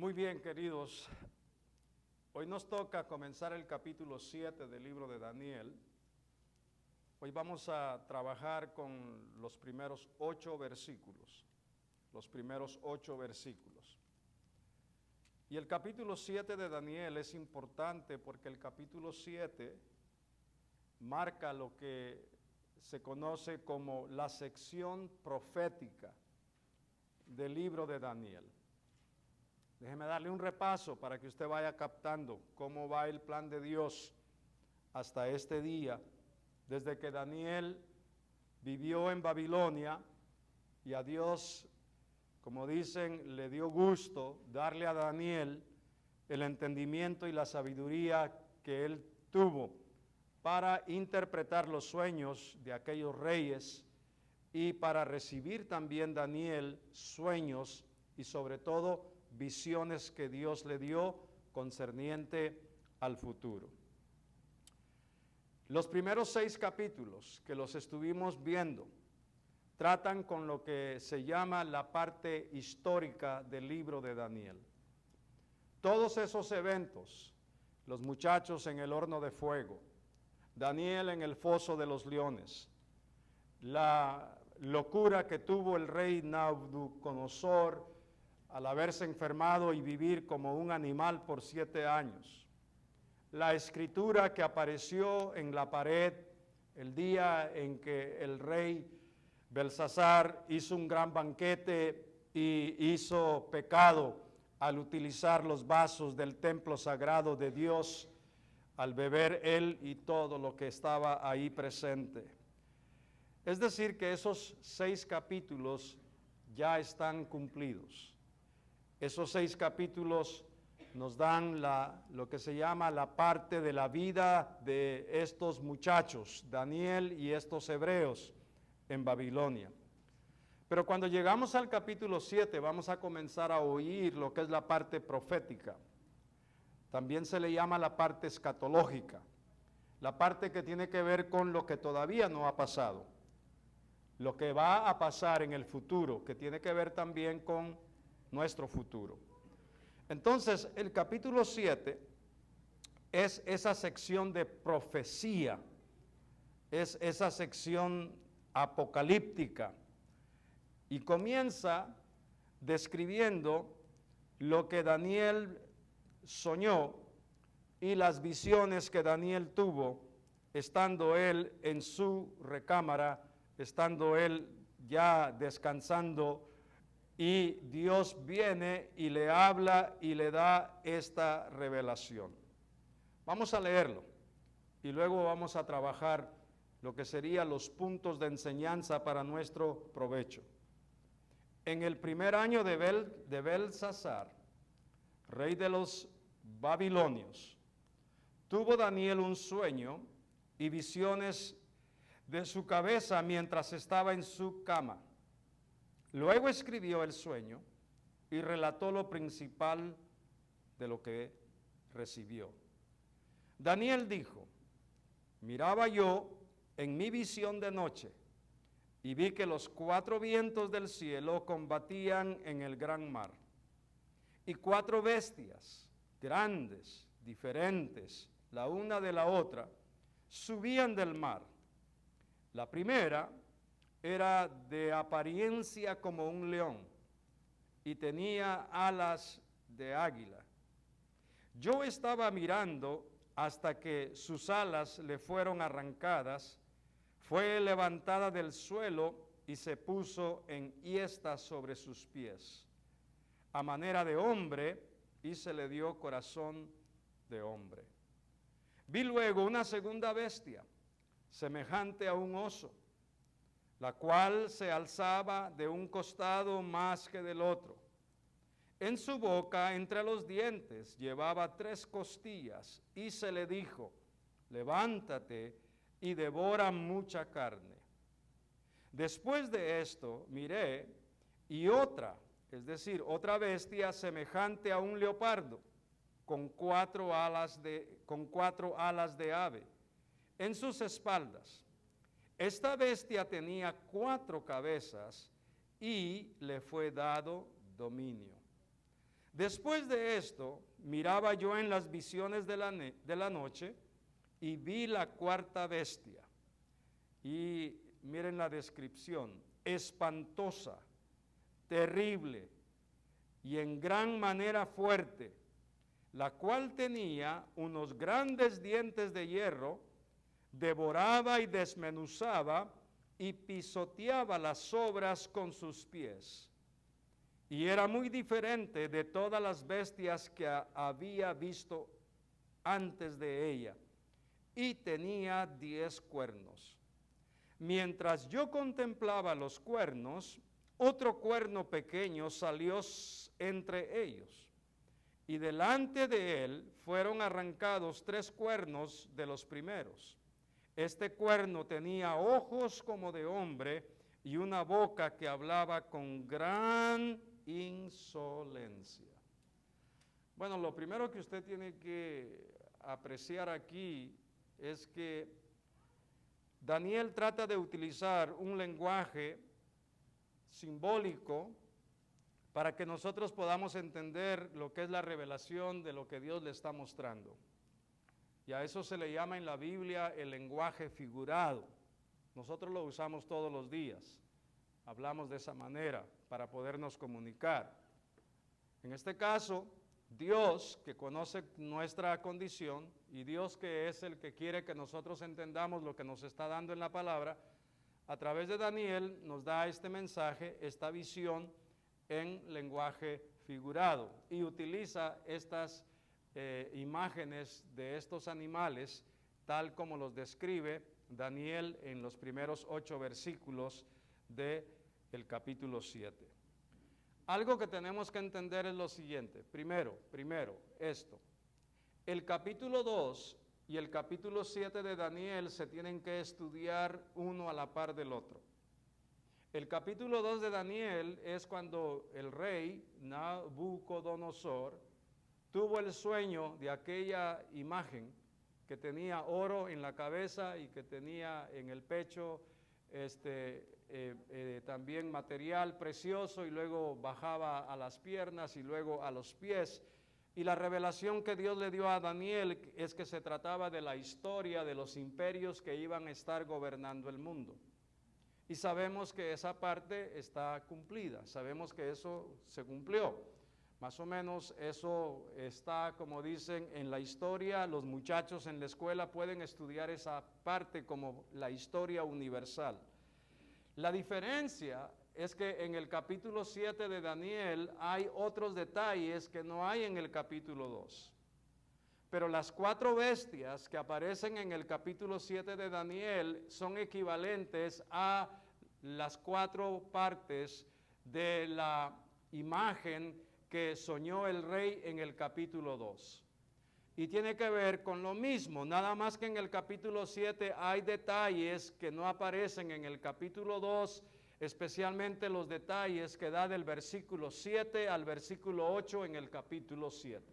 Muy bien, queridos. Hoy nos toca comenzar el capítulo 7 del libro de Daniel. Hoy vamos a trabajar con los primeros 8 versículos. Y el capítulo 7 de Daniel es importante porque el capítulo 7 marca lo que se conoce como la sección profética del libro de Daniel. Déjeme darle un repaso para que usted vaya captando cómo va el plan de Dios hasta este día, desde que Daniel vivió en Babilonia y a Dios, como dicen, le dio gusto darle a Daniel el entendimiento y la sabiduría que él tuvo para interpretar los sueños de aquellos reyes y para recibir también Daniel sueños y sobre todo visiones que Dios le dio concerniente al futuro. Los primeros 6 capítulos que los estuvimos viendo tratan con lo que se llama la parte histórica del libro de Daniel. Todos esos eventos, los muchachos en el horno de fuego, Daniel en el foso de los leones, la locura que tuvo el rey Nabucodonosor al haberse enfermado y vivir como un animal por 7 años. La escritura que apareció en la pared el día en que el rey Belsasar hizo un gran banquete y hizo pecado al utilizar los vasos del templo sagrado de Dios, al beber él y todo lo que estaba ahí presente. Es decir, que esos 6 capítulos ya están cumplidos. Esos 6 capítulos nos dan lo que se llama la parte de la vida de estos muchachos, Daniel y estos hebreos en Babilonia. Pero cuando llegamos al capítulo 7 vamos a comenzar a oír lo que es la parte profética. También se le llama la parte escatológica, la parte que tiene que ver con lo que todavía no ha pasado, lo que va a pasar en el futuro, que tiene que ver también con nuestro futuro. Entonces, el capítulo 7 es esa sección de profecía, es esa sección apocalíptica y comienza describiendo lo que Daniel soñó y las visiones que Daniel tuvo estando él en su recámara, estando él ya descansando, y Dios viene y le habla y le da esta revelación. Vamos a leerlo y luego vamos a trabajar lo que serían los puntos de enseñanza para nuestro provecho. En el primer año de Belsasar, rey de los babilonios, tuvo Daniel un sueño y visiones de su cabeza mientras estaba en su cama. Luego escribió el sueño y relató lo principal de lo que recibió. Daniel dijo: miraba yo en mi visión de noche y vi que los 4 vientos del cielo combatían en el gran mar, y 4 bestias grandes, diferentes, la una de la otra, subían del mar. La primera era de apariencia como un león y tenía alas de águila. Yo estaba mirando hasta que sus alas le fueron arrancadas, fue levantada del suelo y se puso en hiestas sobre sus pies, a manera de hombre, y se le dio corazón de hombre. Vi luego una segunda bestia, semejante a un oso, la cual se alzaba de un costado más que del otro. En su boca, entre los dientes, llevaba 3 costillas, y se le dijo: levántate y devora mucha carne. Después de esto miré, y otra, es decir, otra bestia semejante a un leopardo, con 4 alas de ave en sus espaldas. Esta bestia tenía 4 cabezas y le fue dado dominio. Después de esto, miraba yo en las visiones de la noche y vi la cuarta bestia. Y miren la descripción, espantosa, terrible y en gran manera fuerte, la cual tenía unos grandes dientes de hierro, devoraba y desmenuzaba y pisoteaba las obras con sus pies. Y era muy diferente de todas las bestias que había visto antes de ella, y tenía 10 cuernos. Mientras yo contemplaba los cuernos, otro cuerno pequeño salió entre ellos, y delante de él fueron arrancados 3 cuernos de los primeros. Este cuerno tenía ojos como de hombre y una boca que hablaba con gran insolencia. Bueno, lo primero que usted tiene que apreciar aquí es que Daniel trata de utilizar un lenguaje simbólico para que nosotros podamos entender lo que es la revelación de lo que Dios le está mostrando. Y a eso se le llama en la Biblia el lenguaje figurado. Nosotros lo usamos todos los días. Hablamos de esa manera para podernos comunicar. En este caso, Dios, que conoce nuestra condición, y Dios, que es el que quiere que nosotros entendamos lo que nos está dando en la palabra, a través de Daniel nos da este mensaje, esta visión en lenguaje figurado, y utiliza estas imágenes de estos animales, tal como los describe Daniel en los primeros 8 versículos del capítulo 7. Algo que tenemos que entender es lo siguiente. Primero, esto. El capítulo 2 y el capítulo 7 de Daniel se tienen que estudiar uno a la par del otro. El capítulo 2 de Daniel es cuando el rey Nabucodonosor tuvo el sueño de aquella imagen que tenía oro en la cabeza y que tenía en el pecho también material precioso, y luego bajaba a las piernas y luego a los pies. Y la revelación que Dios le dio a Daniel es que se trataba de la historia de los imperios que iban a estar gobernando el mundo. Y sabemos que esa parte está cumplida, sabemos que eso se cumplió. Más o menos eso está, como dicen, en la historia. Los muchachos en la escuela pueden estudiar esa parte como la historia universal. La diferencia es que en el capítulo 7 de Daniel hay otros detalles que no hay en el capítulo 2. Pero las 4 bestias que aparecen en el capítulo 7 de Daniel son equivalentes a las 4 partes de la imagen que soñó el rey en el capítulo 2. Y tiene que ver con lo mismo, nada más que en el capítulo 7 hay detalles que no aparecen en el capítulo 2, especialmente los detalles que da del versículo 7 al versículo 8 en el capítulo 7.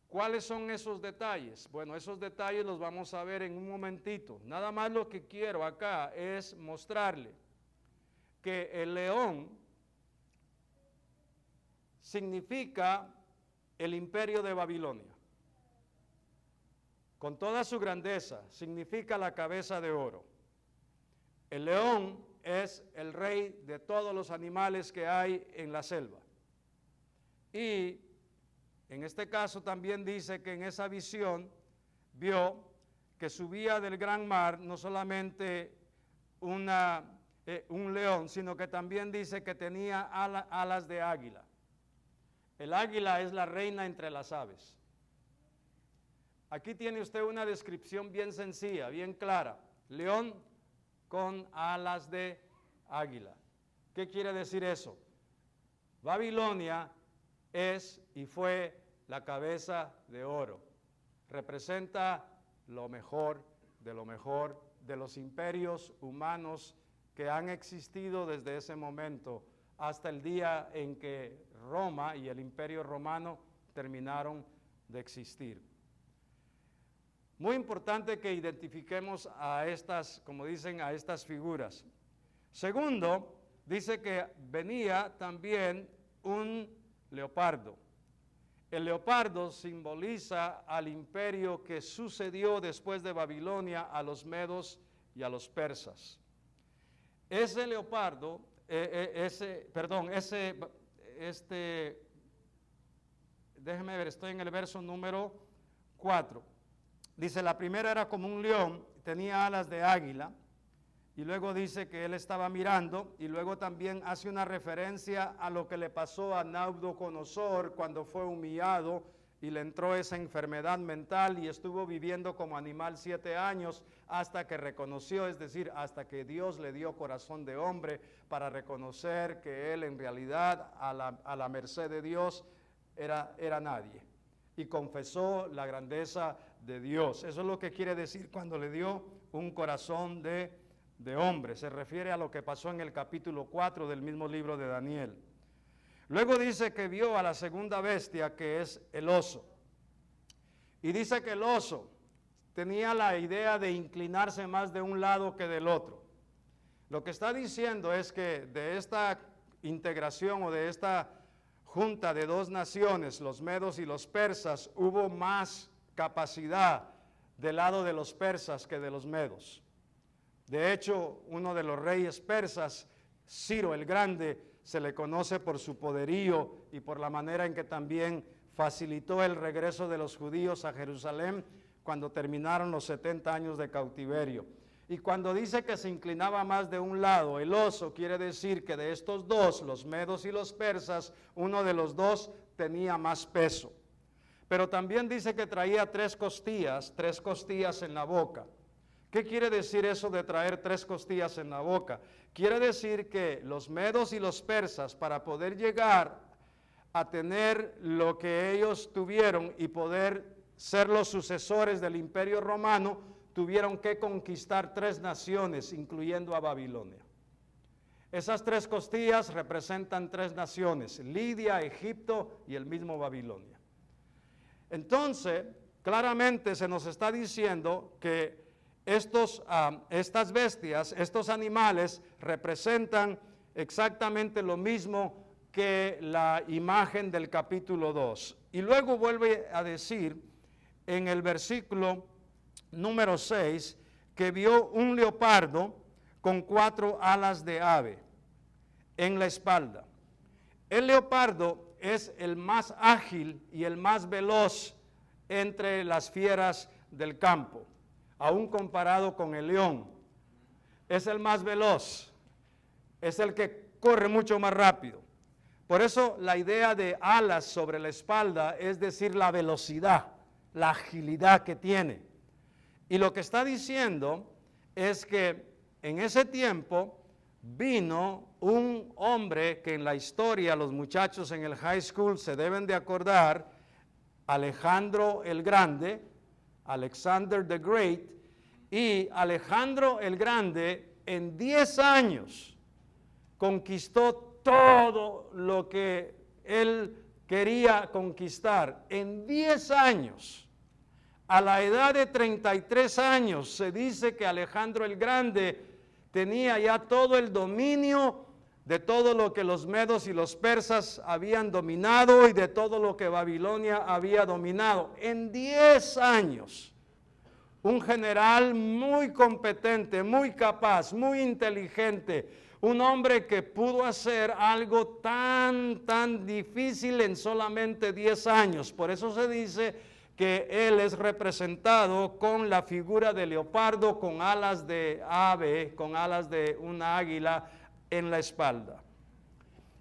¿Cuáles son esos detalles? Bueno, esos detalles los vamos a ver en un momentito. Nada más lo que quiero acá es mostrarle que el león significa el imperio de Babilonia. Con toda su grandeza, significa la cabeza de oro. El león es el rey de todos los animales que hay en la selva. Y en este caso también dice que en esa visión vio que subía del gran mar no solamente un león, sino que también dice que tenía alas de águila. El águila es la reina entre las aves. Aquí tiene usted una descripción bien sencilla, bien clara. León con alas de águila. ¿Qué quiere decir eso? Babilonia es y fue la cabeza de oro. Representa lo mejor de los imperios humanos que han existido desde ese momento hasta el día en que Roma y el imperio romano terminaron de existir. Muy importante que identifiquemos a estas, como dicen, a estas figuras. Segundo, dice que venía también un leopardo. El leopardo simboliza al imperio que sucedió después de Babilonia a los medos y a los persas. Ese leopardo, déjeme ver, estoy en el verso número 4. Dice, la primera era como un león, tenía alas de águila, y luego dice que él estaba mirando, y luego también hace una referencia a lo que le pasó a Nabucodonosor cuando fue humillado y le entró esa enfermedad mental y estuvo viviendo como animal 7 años hasta que reconoció, es decir, hasta que Dios le dio corazón de hombre para reconocer que él en realidad a la merced de Dios era nadie, y confesó la grandeza de Dios. Eso es lo que quiere decir cuando le dio un corazón de hombre. Se refiere a lo que pasó en el capítulo 4 del mismo libro de Daniel. Luego dice que vio a la segunda bestia, que es el oso. Y dice que el oso tenía la idea de inclinarse más de un lado que del otro. Lo que está diciendo es que de esta integración o de esta junta de dos naciones, los medos y los persas, hubo más capacidad del lado de los persas que de los medos. De hecho, uno de los reyes persas, Ciro el Grande, se le conoce por su poderío y por la manera en que también facilitó el regreso de los judíos a Jerusalén cuando terminaron los 70 años de cautiverio. Y cuando dice que se inclinaba más de un lado, el oso, quiere decir que de estos dos, los medos y los persas, uno de los dos tenía más peso. Pero también dice que traía 3 costillas en la boca. ¿Qué quiere decir eso de traer 3 costillas en la boca? Quiere decir que los medos y los persas, para poder llegar a tener lo que ellos tuvieron y poder ser los sucesores del Imperio Romano, tuvieron que conquistar 3 naciones, incluyendo a Babilonia. Esas 3 costillas representan 3 naciones: Lidia, Egipto y el mismo Babilonia. Entonces, claramente se nos está diciendo que estas bestias, estos animales, representan exactamente lo mismo que la imagen del capítulo 2. Y luego vuelve a decir en el versículo número 6 que vio un leopardo con 4 alas de ave en la espalda. El leopardo es el más ágil y el más veloz entre las fieras del campo, aún comparado con el león. Es el más veloz, es el que corre mucho más rápido. Por eso la idea de alas sobre la espalda es decir la velocidad, la agilidad que tiene. Y lo que está diciendo es que en ese tiempo vino un hombre que en la historia los muchachos en el high school se deben de acordar, Alejandro el Grande, Alexander the Great, y Alejandro el Grande en 10 años conquistó todo lo que él quería conquistar. En 10 años, a la edad de 33 años, se dice que Alejandro el Grande tenía ya todo el dominio de todo lo que los medos y los persas habían dominado y de todo lo que Babilonia había dominado. En 10 años, un general muy competente, muy capaz, muy inteligente, un hombre que pudo hacer algo tan difícil en solamente 10 años. Por eso se dice que él es representado con la figura de leopardo, con alas de ave, con alas de una águila en la espalda.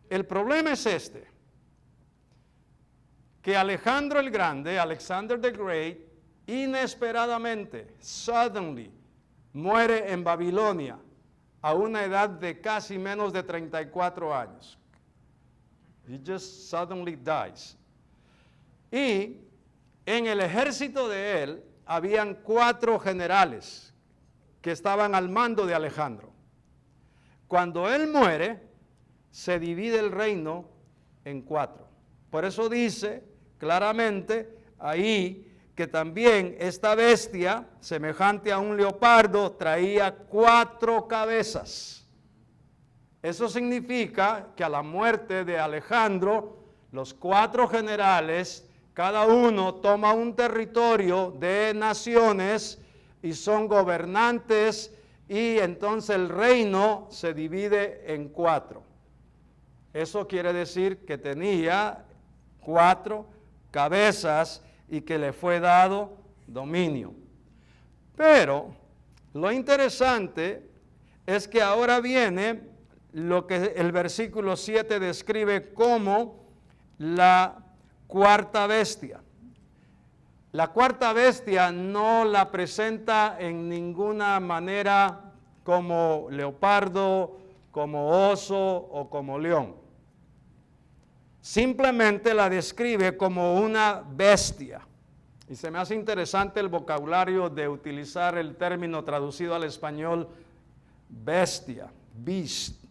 El problema es este, que Alejandro el Grande, Alexander the Great, inesperadamente, suddenly, muere en Babilonia a una edad de casi menos de 34 años. He just suddenly dies. Y en el ejército de él habían 4 generales que estaban al mando de Alejandro. Cuando él muere, se divide el reino en 4. Por eso dice claramente ahí que también esta bestia, semejante a un leopardo, traía 4 cabezas. Eso significa que a la muerte de Alejandro, los 4 generales, cada uno toma un territorio de naciones y son gobernantes, y entonces el reino se divide en 4. Eso quiere decir que tenía 4 cabezas y que le fue dado dominio. Pero lo interesante es que ahora viene lo que el versículo 7 describe como la cuarta bestia. La cuarta bestia no la presenta en ninguna manera como leopardo, como oso o como león. Simplemente la describe como una bestia. Y se me hace interesante el vocabulario de utilizar el término traducido al español bestia, beast.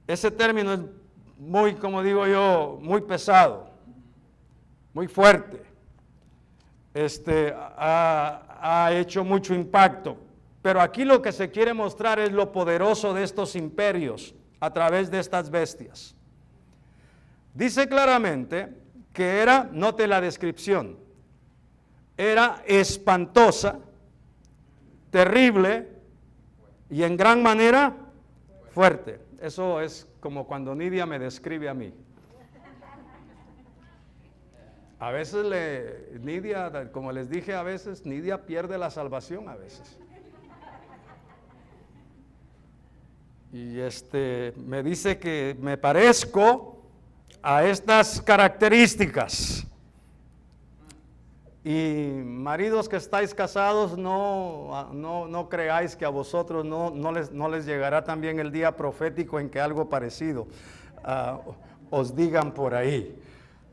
Ese término es muy, como digo yo, muy pesado, muy fuerte. Ha hecho mucho impacto. Pero aquí lo que se quiere mostrar es lo poderoso de estos imperios a través de estas bestias. Dice claramente que era, note la descripción, era espantosa, terrible y en gran manera fuerte. Eso es como cuando Nidia me describe a mí. A veces Nidia, como les dije, a veces Nidia pierde la salvación a veces. Y me dice que me parezco a estas características. Y maridos que estáis casados, no creáis que a vosotros no les llegará también el día profético en que algo parecido os digan por ahí.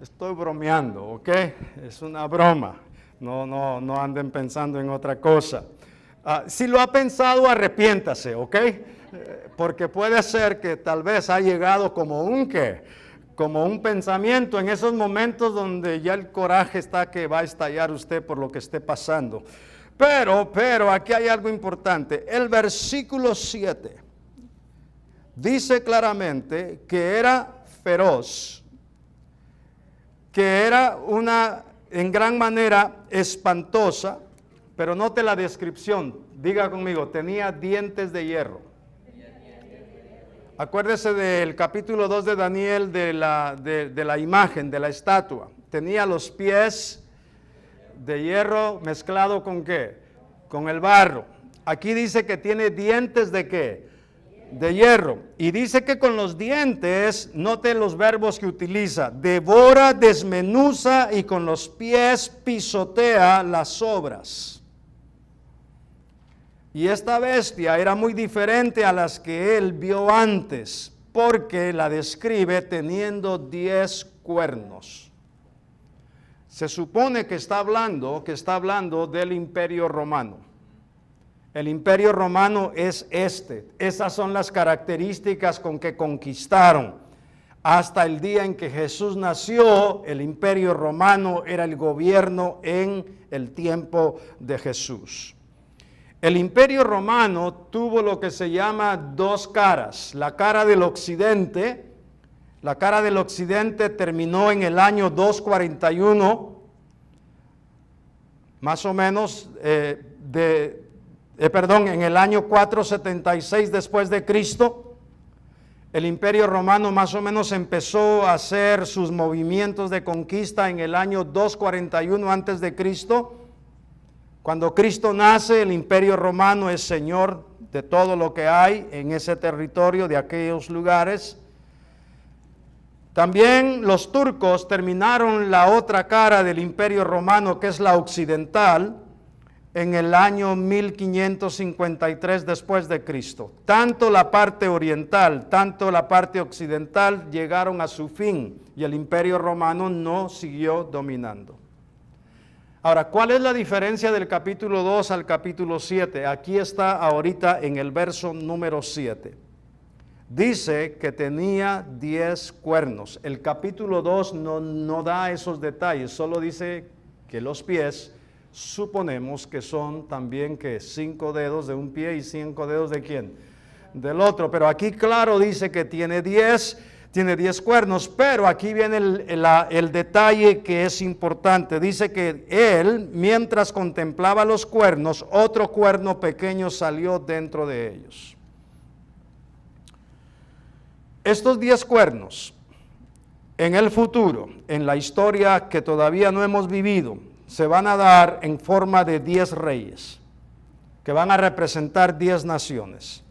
Estoy bromeando, ¿ok? Es una broma. No anden pensando en otra cosa. Si lo ha pensado, arrepiéntase, ¿ok? Porque puede ser que tal vez ha llegado como un pensamiento en esos momentos donde ya el coraje está que va a estallar usted por lo que esté pasando. Pero aquí hay algo importante. El versículo 7 dice claramente que era feroz, que era en gran manera espantosa, pero note la descripción, diga conmigo, tenía dientes de hierro. Acuérdese del capítulo 2 de Daniel de la imagen, de la estatua. Tenía los pies de hierro mezclado ¿con qué? Con el barro. Aquí dice que tiene dientes ¿de qué? De hierro. Y dice que con los dientes, note los verbos que utiliza, devora, desmenuza y con los pies pisotea las obras. Y esta bestia era muy diferente a las que él vio antes, porque la describe teniendo 10 cuernos. Se supone que está hablando del Imperio Romano. El Imperio Romano es esas son las características con que conquistaron. Hasta el día en que Jesús nació, el Imperio Romano era el gobierno en el tiempo de Jesús. El Imperio Romano tuvo lo que se llama 2 caras. La cara del occidente terminó en el año 241, más o menos, en el año 476 después de Cristo. El Imperio Romano más o menos empezó a hacer sus movimientos de conquista en el año 241 antes de Cristo. Cuando Cristo nace, el Imperio Romano es señor de todo lo que hay en ese territorio, de aquellos lugares. También los turcos terminaron la otra cara del Imperio Romano, que es la occidental, en el año 1553 después de Cristo. Tanto la parte oriental, tanto la parte occidental llegaron a su fin y el Imperio Romano no siguió dominando. Ahora, ¿cuál es la diferencia del capítulo 2 al capítulo 7? Aquí está ahorita en el verso número 7. Dice que tenía 10 cuernos. El capítulo 2 no da esos detalles, solo dice que los pies, suponemos que son también que 5 dedos de un pie y 5 dedos de ¿quién? del otro. Pero aquí claro dice que tiene 10 cuernos, pero aquí viene el detalle que es importante. Dice que él, mientras contemplaba los cuernos, otro cuerno pequeño salió dentro de ellos. Estos 10 cuernos, en el futuro, en la historia que todavía no hemos vivido, se van a dar en forma de 10 reyes, que van a representar 10 naciones.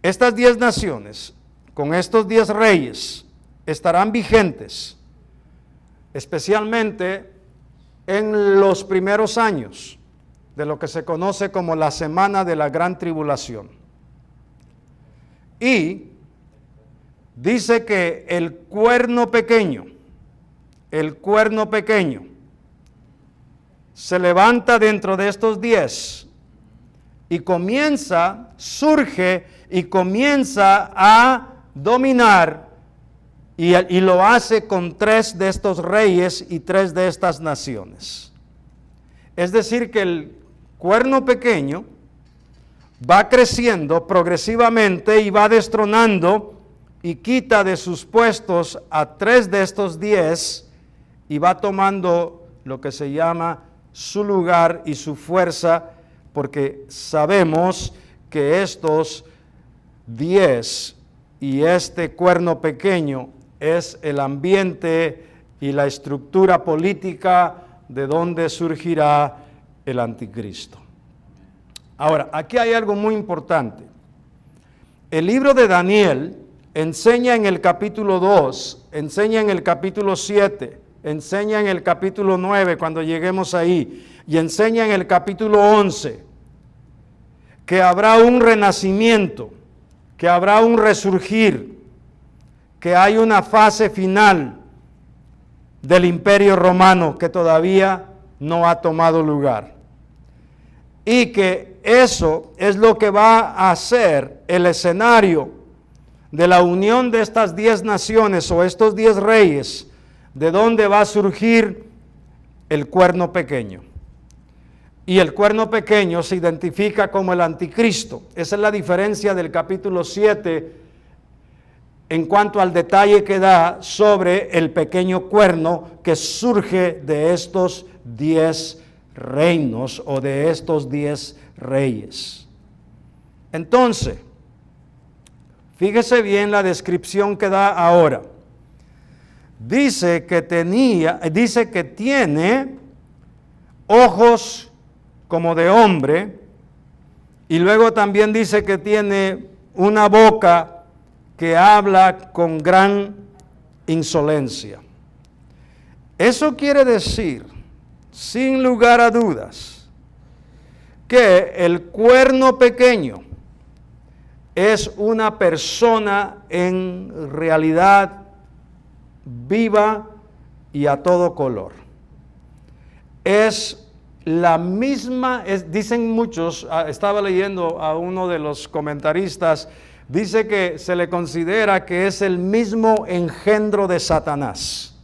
Estas 10 naciones, con estos 10 reyes, estarán vigentes, especialmente en los primeros años de lo que se conoce como la semana de la gran tribulación. Y dice que el cuerno pequeño, se levanta dentro de estos 10 y surge y comienza a dominar y lo hace con 3 de estos reyes y 3 de estas naciones. Es decir, que el cuerno pequeño va creciendo progresivamente y va destronando y quita de sus puestos a 3 de estos 10 y va tomando lo que se llama su lugar y su fuerza, porque sabemos que estos 10 y este cuerno pequeño es el ambiente y la estructura política de donde surgirá el anticristo. Ahora, aquí hay algo muy importante. El libro de Daniel enseña en el capítulo 2, enseña en el capítulo 7, enseña en el capítulo 9 cuando lleguemos ahí, y enseña en el capítulo 11 que habrá un renacimiento, que habrá un resurgir, que hay una fase final del imperio romano que todavía no ha tomado lugar. Y que eso es lo que va a ser el escenario de la unión de estas 10 naciones o estos 10 reyes, de donde va a surgir el cuerno pequeño. Y el cuerno pequeño se identifica como el anticristo. Esa es la diferencia del capítulo 7 en cuanto al detalle que da sobre el pequeño cuerno que surge de estos 10 reinos o de estos 10 reyes. Entonces, fíjese bien la descripción que da ahora. Dice que tiene ojos como de hombre, y luego también dice que tiene una boca que habla con gran insolencia. Eso quiere decir, sin lugar a dudas, que el cuerno pequeño es una persona en realidad viva y a todo color. Es la misma, dicen muchos, estaba leyendo a uno de los comentaristas, dice que se le considera que es el mismo engendro de Satanás.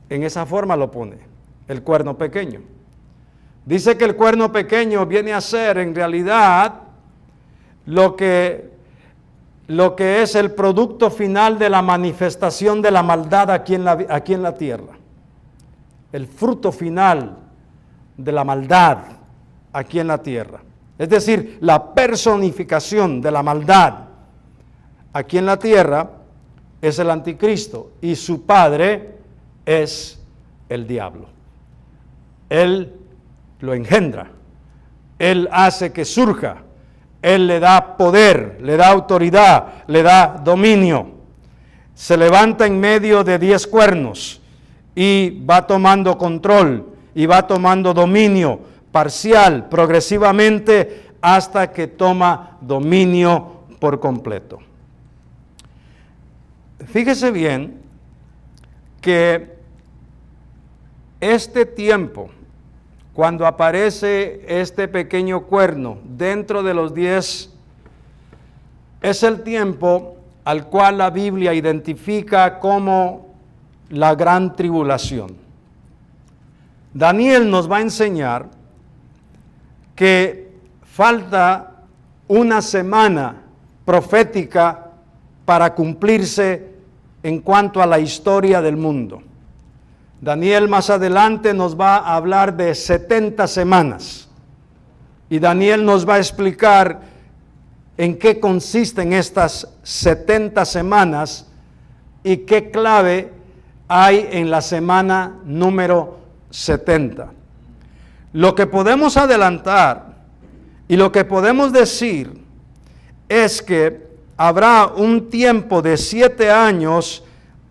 En esa forma lo pone, el cuerno pequeño. Dice que el cuerno pequeño viene a ser en realidad lo que es el producto final de la manifestación de la maldad aquí en la tierra. El fruto final de la maldad aquí en la tierra. Es decir, la personificación de la maldad aquí en la tierra es el anticristo y su padre es el diablo. Él lo engendra, él hace que surja, él le da poder, le da autoridad, le da dominio. Se levanta en medio de 10 cuernos y va tomando control y va tomando dominio parcial, progresivamente, hasta que toma dominio por completo. Fíjese bien que este tiempo, cuando aparece este pequeño cuerno dentro de los 10, es el tiempo al cual la Biblia identifica como la gran tribulación. Daniel nos va a enseñar que falta una semana profética para cumplirse en cuanto a la historia del mundo. Daniel más adelante nos va a hablar de 70 semanas y Daniel nos va a explicar en qué consisten estas 70 semanas y qué clave hay en la semana número 70. Lo que podemos adelantar y lo que podemos decir es que habrá un tiempo de 7 años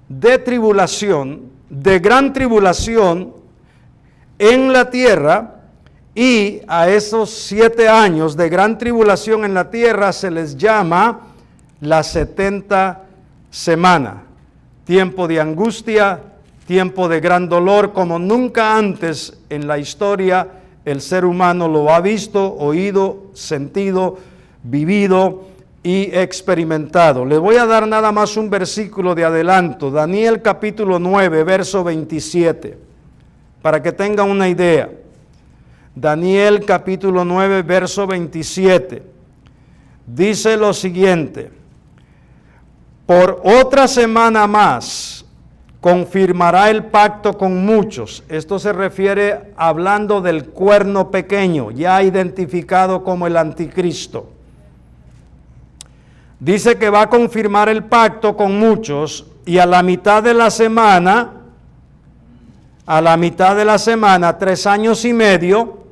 de tribulación, de gran tribulación en la tierra, y a esos 7 años de gran tribulación en la tierra se les llama la 70 semana. Tiempo de angustia, tiempo de gran dolor, como nunca antes en la historia el ser humano lo ha visto, oído, sentido, vivido y experimentado. Les voy a dar nada más un versículo de adelanto, Daniel capítulo 9, verso 27, para que tengan una idea. Daniel capítulo 9, verso 27, dice lo siguiente: por otra semana más confirmará el pacto con muchos. Esto se refiere hablando del cuerno pequeño, ya identificado como el anticristo. Dice que va a confirmar el pacto con muchos, y a la mitad de la semana, 3 años y medio,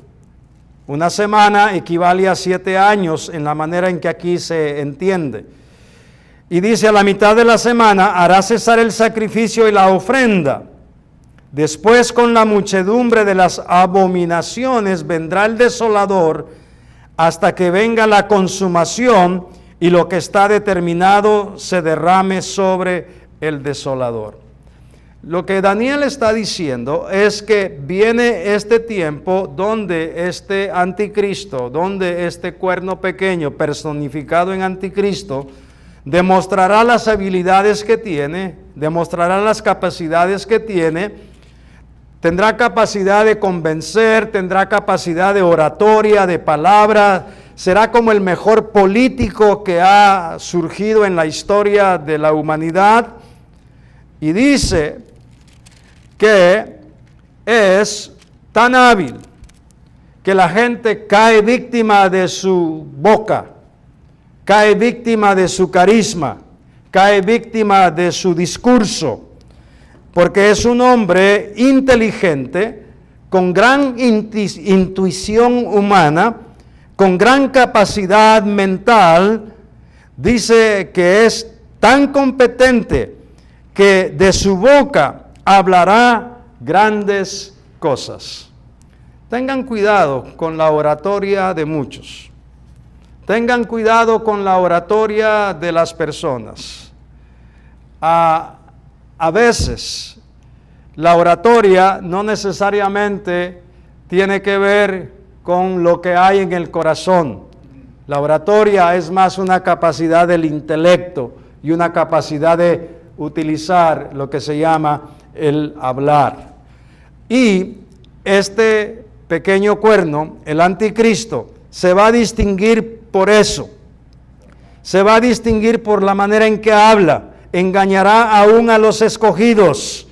una semana equivale a 7 años en la manera en que aquí se entiende. Y dice, a la mitad de la semana hará cesar el sacrificio y la ofrenda. Después, con la muchedumbre de las abominaciones, vendrá el desolador hasta que venga la consumación y lo que está determinado se derrame sobre el desolador. Lo que Daniel está diciendo es que viene este tiempo donde este anticristo, donde este cuerno pequeño personificado en anticristo, demostrará las habilidades que tiene, demostrará las capacidades que tiene, tendrá capacidad de convencer, tendrá capacidad de oratoria, de palabra, será como el mejor político que ha surgido en la historia de la humanidad. Y dice que es tan hábil que la gente cae víctima de su boca, cae víctima de su carisma, cae víctima de su discurso, porque es un hombre inteligente, con gran intuición humana, con gran capacidad mental. Dice que es tan competente que de su boca hablará grandes cosas. Tengan cuidado con la oratoria de muchos. Tengan cuidado con la oratoria de las personas. A veces la oratoria no necesariamente tiene que ver con lo que hay en el corazón. La oratoria es más una capacidad del intelecto y una capacidad de utilizar lo que se llama el hablar. Y este pequeño cuerno, el anticristo, se va a distinguir por eso. Se va a distinguir por la manera en que habla. Engañará aún a los escogidos.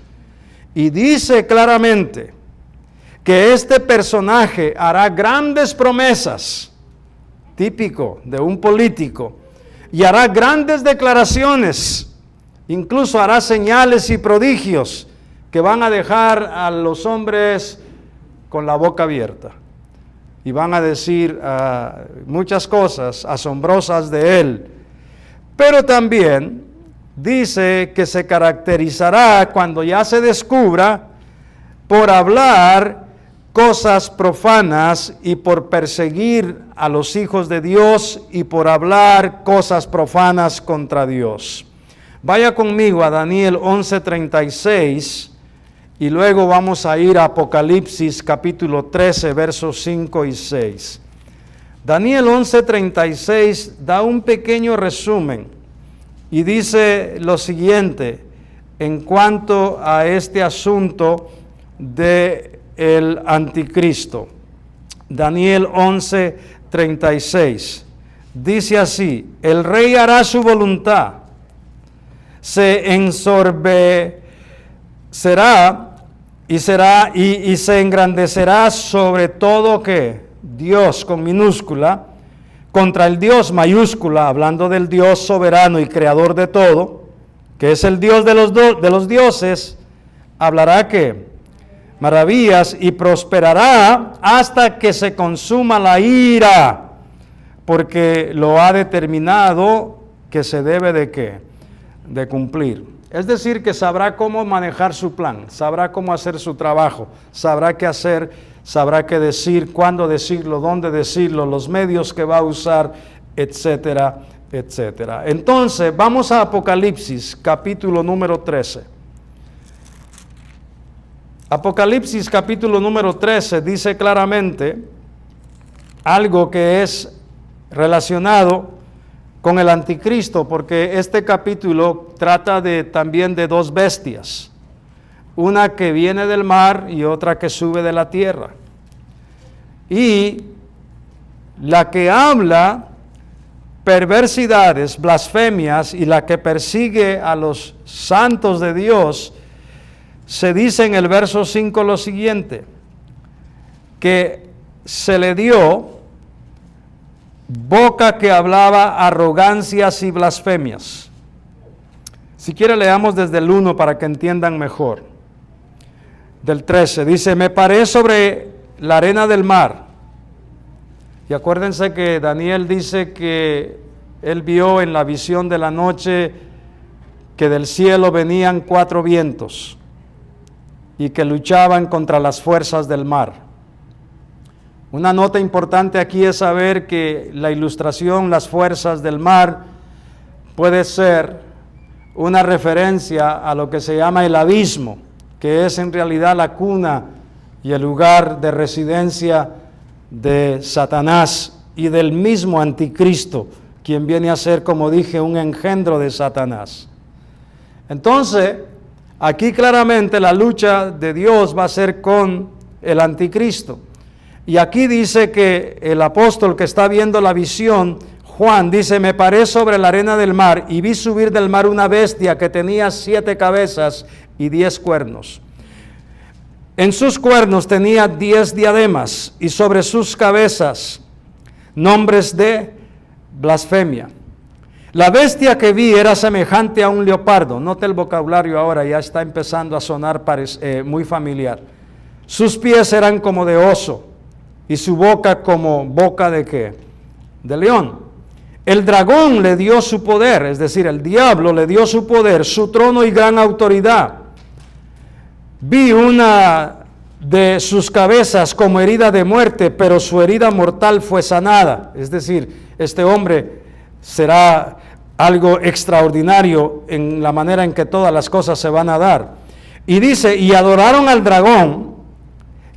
Y dice claramente que este personaje hará grandes promesas, típico de un político, y hará grandes declaraciones, incluso hará señales y prodigios que van a dejar a los hombres con la boca abierta. Y van a decir muchas cosas asombrosas de él. Pero también dice que se caracterizará, cuando ya se descubra, por hablar cosas profanas y por perseguir a los hijos de Dios y por hablar cosas profanas contra Dios. Vaya conmigo a Daniel 11:36 y luego vamos a ir a Apocalipsis capítulo 13, versos 5 y 6. Daniel 11:36 da un pequeño resumen y dice lo siguiente en cuanto a este asunto de el anticristo. Daniel 11:36 dice así: el rey hará su voluntad, se ensorbecerá y se engrandecerá sobre todo que Dios con minúscula, contra el Dios mayúscula, hablando del Dios soberano y creador de todo, que es el Dios de los dioses, hablará que maravillas y prosperará hasta que se consuma la ira, porque lo ha determinado que se debe de ¿qué? De cumplir. Es decir, que sabrá cómo manejar su plan, sabrá cómo hacer su trabajo, sabrá qué hacer, sabrá qué decir, cuándo decirlo, dónde decirlo, los medios que va a usar, etcétera, etcétera. Entonces, vamos a Apocalipsis, capítulo número 13. Apocalipsis, capítulo número 13, dice claramente algo que es relacionado con el anticristo, porque este capítulo trata también de dos bestias, una que viene del mar y otra que sube de la tierra. Y la que habla perversidades, blasfemias, y la que persigue a los santos de Dios, se dice en el verso 5 lo siguiente: que se le dio boca que hablaba arrogancias y blasfemias. Si quiere leamos desde el 1 para que entiendan mejor. Del 13 dice: me paré sobre la arena del mar. Y acuérdense que Daniel dice que él vio en la visión de la noche que del cielo venían 4 vientos y que luchaban contra las fuerzas del mar. Una nota importante aquí es saber que la ilustración, las fuerzas del mar, puede ser una referencia a lo que se llama el abismo, que es en realidad la cuna y el lugar de residencia de Satanás y del mismo anticristo, quien viene a ser, como dije, un engendro de Satanás. Entonces, aquí claramente la lucha de Dios va a ser con el anticristo. Y aquí dice que el apóstol que está viendo la visión, Juan, dice: me paré sobre la arena del mar y vi subir del mar una bestia que tenía 7 cabezas y 10 cuernos. En sus cuernos tenía 10 diademas y sobre sus cabezas nombres de blasfemia. La bestia que vi era semejante a un leopardo. Note el vocabulario ahora, ya está empezando a sonar muy familiar. Sus pies eran como de oso y su boca como boca de ¿qué? De león. El dragón le dio su poder, es decir, el diablo le dio su poder, su trono y gran autoridad. Vi una de sus cabezas como herida de muerte, pero su herida mortal fue sanada. Es decir, este hombre será algo extraordinario en la manera en que todas las cosas se van a dar. Y dice: y adoraron al dragón,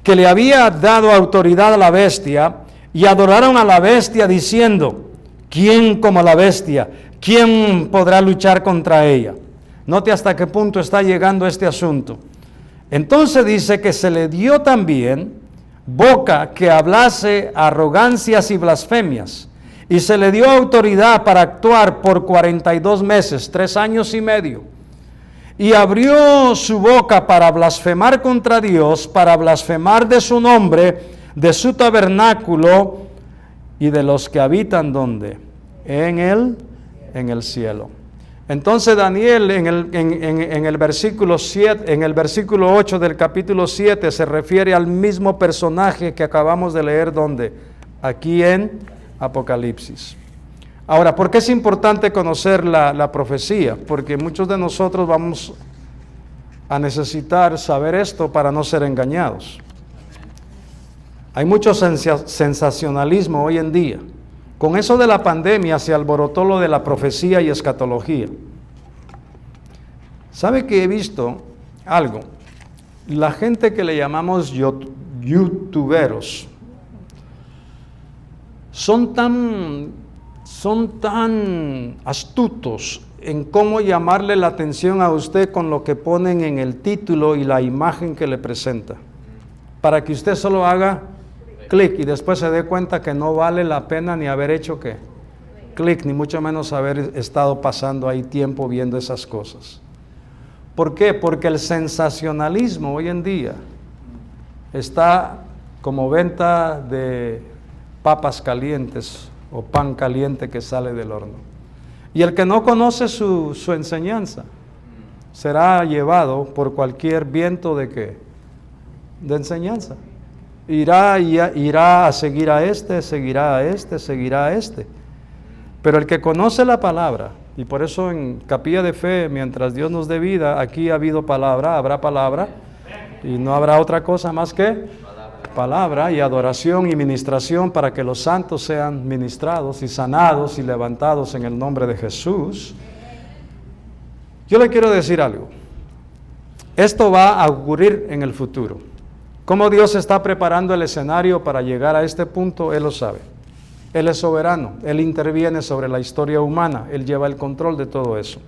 que le había dado autoridad a la bestia, y adoraron a la bestia diciendo: ¿quién como la bestia? ¿Quién podrá luchar contra ella? Note hasta qué punto está llegando este asunto. Entonces dice que se le dio también boca que hablase arrogancias y blasfemias, y se le dio autoridad para actuar por 42 meses, 3 años y medio. Y abrió su boca para blasfemar contra Dios, para blasfemar de su nombre, de su tabernáculo y de los que habitan ¿dónde? En el cielo. Entonces Daniel en el versículo 7, en el versículo 8 del capítulo 7 se refiere al mismo personaje que acabamos de leer ¿dónde? Aquí en Apocalipsis. Ahora, ¿por qué es importante conocer la profecía? Porque muchos de nosotros vamos a necesitar saber esto para no ser engañados. Hay mucho sensacionalismo hoy en día. Con eso de la pandemia se alborotó lo de la profecía y escatología. ¿Sabe que he visto algo? La gente que le llamamos youtuberos son tan astutos en cómo llamarle la atención a usted con lo que ponen en el título y la imagen que le presenta, para que usted solo haga clic y después se dé cuenta que no vale la pena ni haber hecho ¿qué? clic, ni mucho menos haber estado pasando ahí tiempo viendo esas cosas. ¿Por qué? Porque el sensacionalismo hoy en día está como venta de papas calientes o pan caliente que sale del horno. Y el que no conoce su enseñanza será llevado por cualquier viento de ¿qué? De enseñanza. Irá a seguir a este, seguirá a este, seguirá a este. Pero el que conoce la palabra, y por eso en Capilla de Fe, mientras Dios nos dé vida, aquí ha habido palabra, habrá palabra, y no habrá otra cosa más que palabra y adoración y ministración para que los santos sean ministrados y sanados y levantados en el nombre de Jesús. Yo le quiero decir algo. Esto va a ocurrir en el futuro. ¿Cómo Dios está preparando el escenario para llegar a este punto? Él lo sabe. Él es soberano, Él interviene sobre la historia humana, Él lleva el control de todo eso.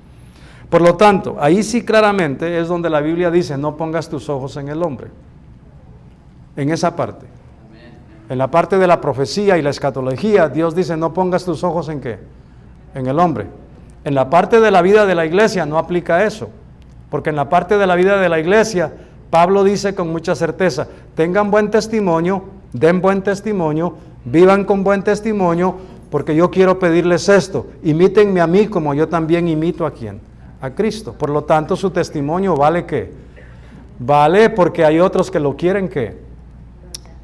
Por lo tanto, ahí sí claramente es donde la Biblia dice, no pongas tus ojos en el hombre. En esa parte. En la parte de la profecía y la escatología, Dios dice, no pongas tus ojos en ¿qué? En el hombre. En la parte de la vida de la iglesia no aplica eso, porque en la parte de la vida de la iglesia, Pablo dice con mucha certeza, tengan buen testimonio, den buen testimonio, vivan con buen testimonio, porque yo quiero pedirles esto, imítenme a mí como yo también imito ¿a quién? A Cristo. Por lo tanto, su testimonio vale ¿qué? Vale porque hay otros que lo quieren ¿qué?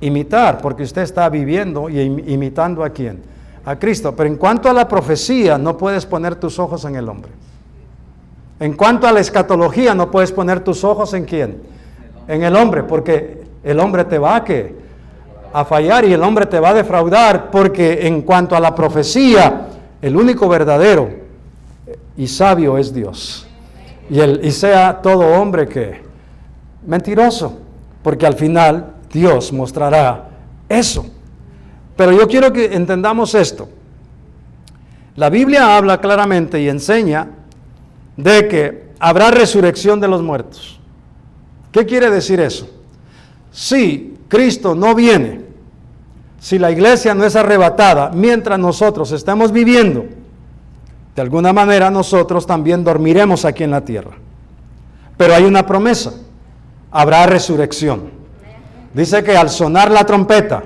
Imitar, porque usted está viviendo y imitando ¿a quién? A Cristo. Pero en cuanto a la profecía, no puedes poner tus ojos en el hombre. En cuanto a la escatología, no puedes poner tus ojos ¿en quién? En el hombre, porque el hombre te va a fallar y el hombre te va a defraudar, porque en cuanto a la profecía, el único verdadero y sabio es Dios. Y sea todo hombre que mentiroso, porque al final Dios mostrará eso. Pero yo quiero que entendamos esto. La Biblia habla claramente y enseña de que habrá resurrección de los muertos. ¿Qué quiere decir eso? Si Cristo no viene, si la iglesia no es arrebatada mientras nosotros estamos viviendo, de alguna manera nosotros también dormiremos aquí en la tierra. Pero hay una promesa, habrá resurrección. Dice que al sonar la trompeta,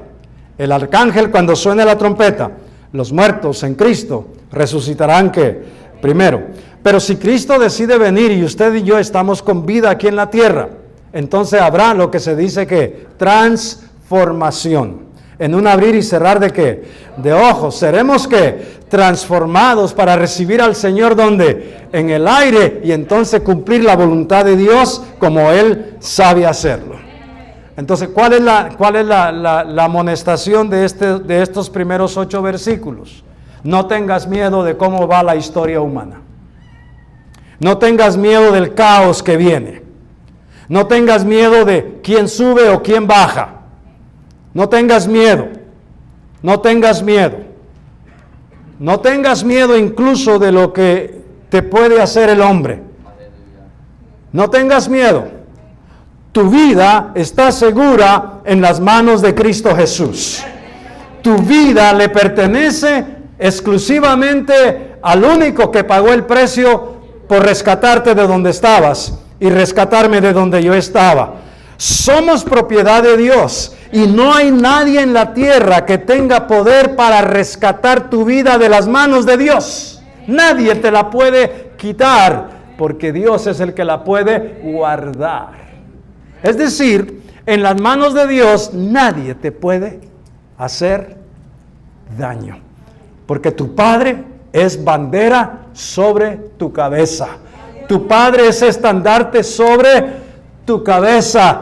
el arcángel cuando suene la trompeta, los muertos en Cristo resucitarán ¿qué? Primero. Pero si Cristo decide venir y usted y yo estamos con vida aquí en la tierra, entonces habrá lo que se dice que transformación. En un abrir y cerrar de ¿qué? De ojos. Seremos ¿qué? Transformados para recibir al Señor ¿dónde? En el aire, y entonces cumplir la voluntad de Dios como Él sabe hacerlo. Entonces, ¿cuál es la amonestación de estos primeros 8 versículos? No tengas miedo de cómo va la historia humana. No tengas miedo del caos que viene. No tengas miedo de quién sube o quién baja. No tengas miedo. No tengas miedo. No tengas miedo incluso de lo que te puede hacer el hombre. No tengas miedo. Tu vida está segura en las manos de Cristo Jesús. Tu vida le pertenece exclusivamente al único que pagó el precio por rescatarte de donde estabas y rescatarme de donde yo estaba. Somos propiedad de Dios y no hay nadie en la tierra que tenga poder para rescatar tu vida de las manos de Dios. Nadie te la puede quitar porque Dios es el que la puede guardar. Es decir, en las manos de Dios nadie te puede hacer daño, porque tu Padre es bandera sobre tu cabeza. Tu Padre es estandarte sobre tu cabeza,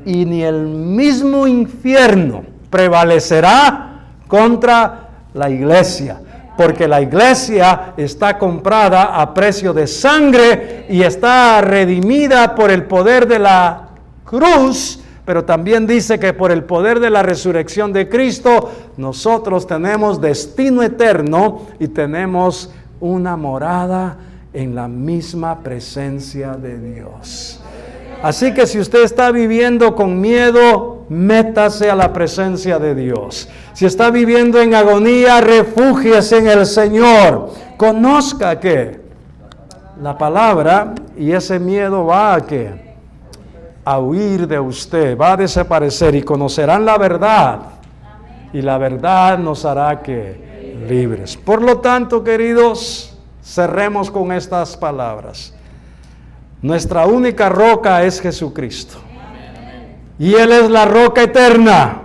y ni el mismo infierno prevalecerá contra la iglesia, porque la iglesia está comprada a precio de sangre y está redimida por el poder de la cruz, pero también dice que por el poder de la resurrección de Cristo, nosotros tenemos destino eterno y tenemos una morada en la misma presencia de Dios. Así que si usted está viviendo con miedo, métase a la presencia de Dios. Si está viviendo en agonía, refúgiese en el Señor. Conozca que la palabra, y ese miedo va a ¿qué? A huir de usted, va a desaparecer, y conocerán la verdad, y la verdad nos hará que libres. Por lo tanto, queridos, cerremos con estas palabras. Nuestra única roca es Jesucristo, y Él es la roca eterna.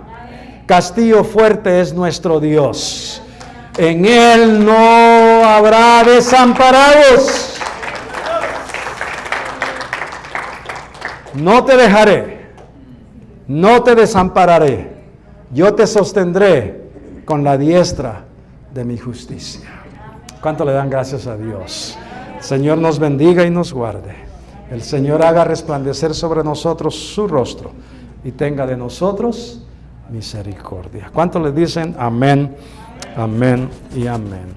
Castillo fuerte es nuestro Dios. En Él no habrá desamparados. No te dejaré, no te desampararé, yo te sostendré con la diestra de mi justicia. ¿Cuánto le dan gracias a Dios? El Señor nos bendiga y nos guarde. El Señor haga resplandecer sobre nosotros su rostro y tenga de nosotros misericordia. ¿Cuánto le dicen amén, amén y amén?